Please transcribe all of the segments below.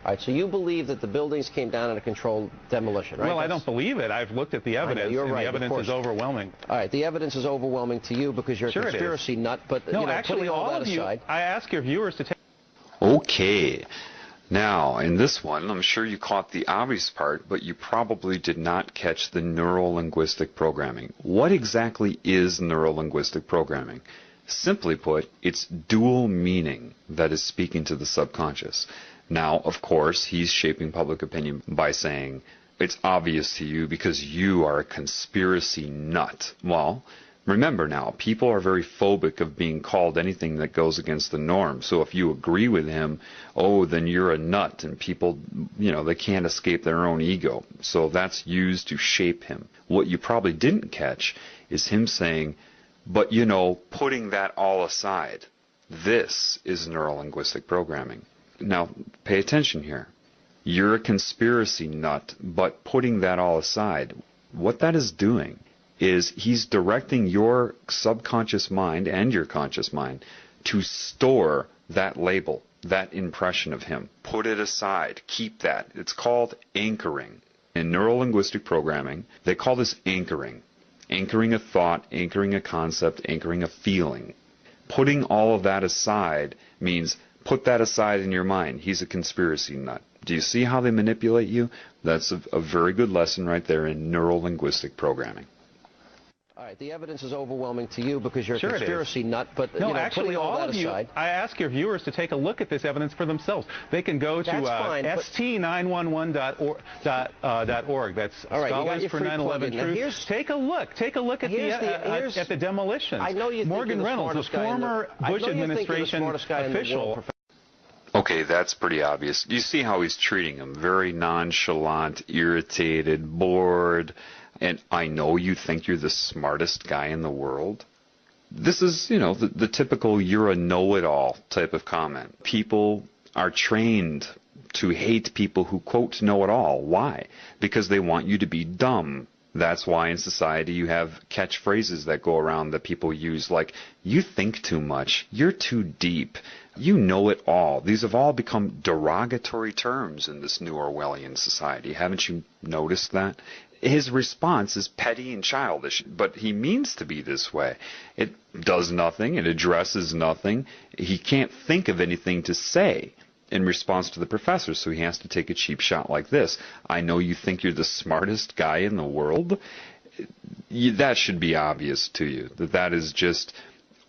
All right, so you believe that the buildings came down in a controlled demolition, right? Well, I don't believe it. I've looked at the evidence, you're and right, the evidence is overwhelming. All right, the evidence is overwhelming to you because you're a conspiracy nut, but no, actually, all of you, I ask your viewers to take... Okay. Now, in this one, I'm sure you caught the obvious part, but you probably did not catch the neuro-linguistic programming. What exactly is neuro-linguistic programming? Simply put, it's dual meaning that is speaking to the subconscious. Now, of course, he's shaping public opinion by saying, it's obvious to you because you are a conspiracy nut. Well, remember now, people are very phobic of being called anything that goes against the norm. So if you agree with him, oh, then you're a nut, and people, they can't escape their own ego. So that's used to shape him. What you probably didn't catch is him saying, but, putting that all aside, this is neuro-linguistic programming. Now, pay attention here. You're a conspiracy nut, but putting that all aside, what that is doing is he's directing your subconscious mind and your conscious mind to store that label, that impression of him. Put it aside. Keep that. It's called anchoring. In neuro-linguistic programming, they call this anchoring. Anchoring a thought, anchoring a concept, anchoring a feeling. Putting all of that aside means put that aside in your mind. He's a conspiracy nut. Do you see how they manipulate you? That's a very good lesson right there in neuro-linguistic programming. All right, the evidence is overwhelming to you because you're a conspiracy nut, but no, actually, all of you, aside, I ask your viewers to take a look at this evidence for themselves. They can go to st911.org. That's all right, Scholars for 9/11 Truth. Take a look at the demolitions. I know you Morgan think Reynolds, the former Bush administration official. Okay, that's pretty obvious. You see how he's treating him. Very nonchalant, irritated, bored. And I know you think you're the smartest guy in the world. This is, the typical you're a know-it-all type of comment. People are trained to hate people who, quote, know-it-all. Why? Because they want you to be dumb. That's why in society you have catchphrases that go around that people use, like, you think too much, you're too deep, you know it all. These have all become derogatory terms in this new Orwellian society. Haven't you noticed that? His response is petty and childish, but he means to be this way. It does nothing. It addresses nothing. He can't think of anything to say in response to the professor, so he has to take a cheap shot like this. I know you think you're the smartest guy in the world. That should be obvious to you, that is just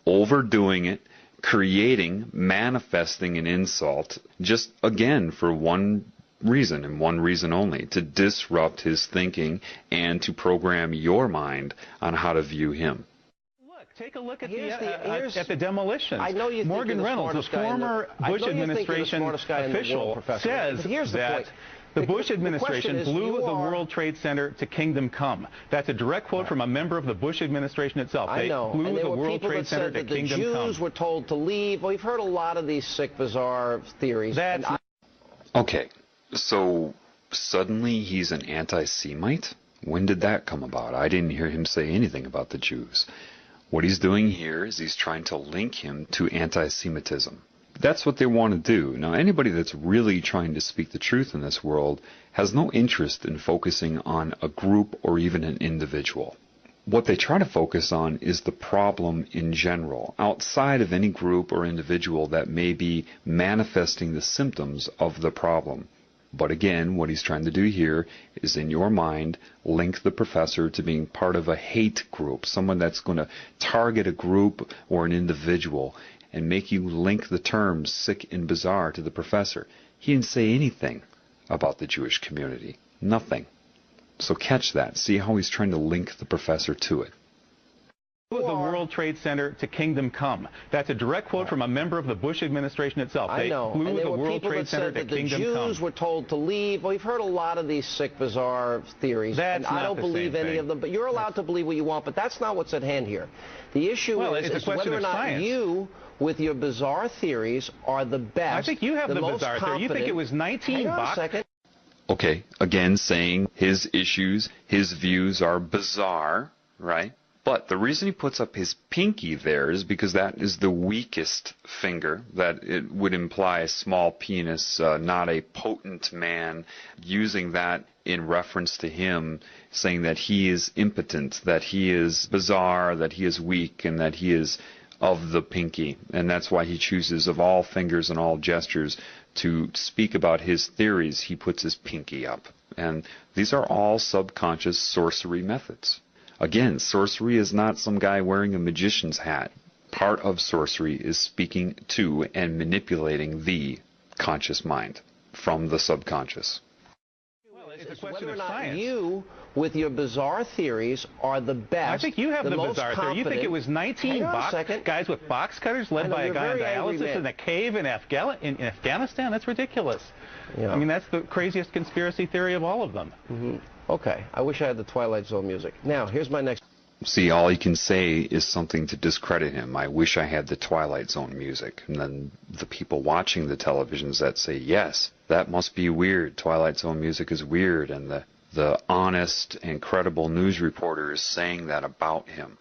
overdoing it, creating, manifesting an insult, just, again, for one reason and one reason only, to disrupt his thinking and to program your mind on how to view him. Take a look at the demolitions. I know you Morgan Reynolds, the former Bush administration official, says that the Bush administration blew the World Trade Center to kingdom come. That's a direct quote from a member of the Bush administration itself. They blew the World Trade Center to kingdom come. The Jews were told to leave. Well, we've heard a lot of these sick, bizarre theories. Okay, so suddenly he's an anti-Semite? When did that come about? I didn't hear him say anything about the Jews. What he's doing here is he's trying to link him to anti-Semitism. That's what they want to do. Now, anybody that's really trying to speak the truth in this world has no interest in focusing on a group or even an individual. What they try to focus on is the problem in general, outside of any group or individual that may be manifesting the symptoms of the problem. But again, what he's trying to do here is, in your mind, link the professor to being part of a hate group, someone that's going to target a group or an individual and make you link the terms sick and bizarre to the professor. He didn't say anything about the Jewish community. Nothing. So catch that. See how he's trying to link the professor to it. The World Trade Center to kingdom come. That's a direct quote from a member of the Bush administration itself. They blew the World Trade Center to kingdom come. The Jews were told to leave. Well, we've heard a lot of these sick, bizarre theories. And I don't believe any of them, but you're allowed to believe what you want, but that's not what's at hand here. The issue is whether or not you, with your bizarre theories, are the best. I think you have the bizarre theory. You think it was 19 bucks? Hang on a second. Okay, again saying his issues, his views are bizarre, right? But the reason he puts up his pinky there is because that is the weakest finger, that it would imply a small penis, not a potent man, using that in reference to him, saying that he is impotent, that he is bizarre, that he is weak, and that he is of the pinky. And that's why he chooses, of all fingers and all gestures, to speak about his theories, he puts his pinky up. And these are all subconscious sorcery methods. Again, sorcery is not some guy wearing a magician's hat. Part of sorcery is speaking to and manipulating the conscious mind from the subconscious. Well, it's a question of science. You, with your bizarre theories, are the best. I think you have the bizarre theory. You think it was 19 guys with box cutters led by a guy on dialysis in a cave in Afghanistan? That's ridiculous. Yeah. I mean, that's the craziest conspiracy theory of all of them. Mm-hmm. Okay, I wish I had the Twilight Zone music. Now, here's my next... See, all he can say is something to discredit him. I wish I had the Twilight Zone music. And then the people watching the televisions that say, yes, that must be weird. Twilight Zone music is weird. And the honest and credible news reporter is saying that about him.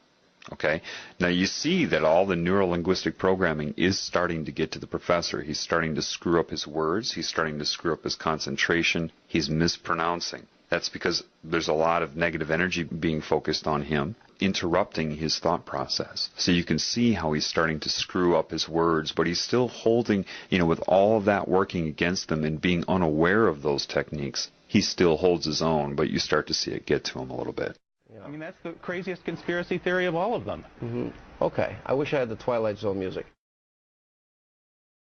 Okay? Now, you see that all the neuro-linguistic programming is starting to get to the professor. He's starting to screw up his words. He's starting to screw up his concentration. He's mispronouncing. That's because there's a lot of negative energy being focused on him, interrupting his thought process. So you can see how he's starting to screw up his words, but he's still holding, with all of that working against him and being unaware of those techniques, he still holds his own, but you start to see it get to him a little bit. Yeah. I mean, that's the craziest conspiracy theory of all of them. Mm-hmm. Okay, I wish I had the Twilight Zone music.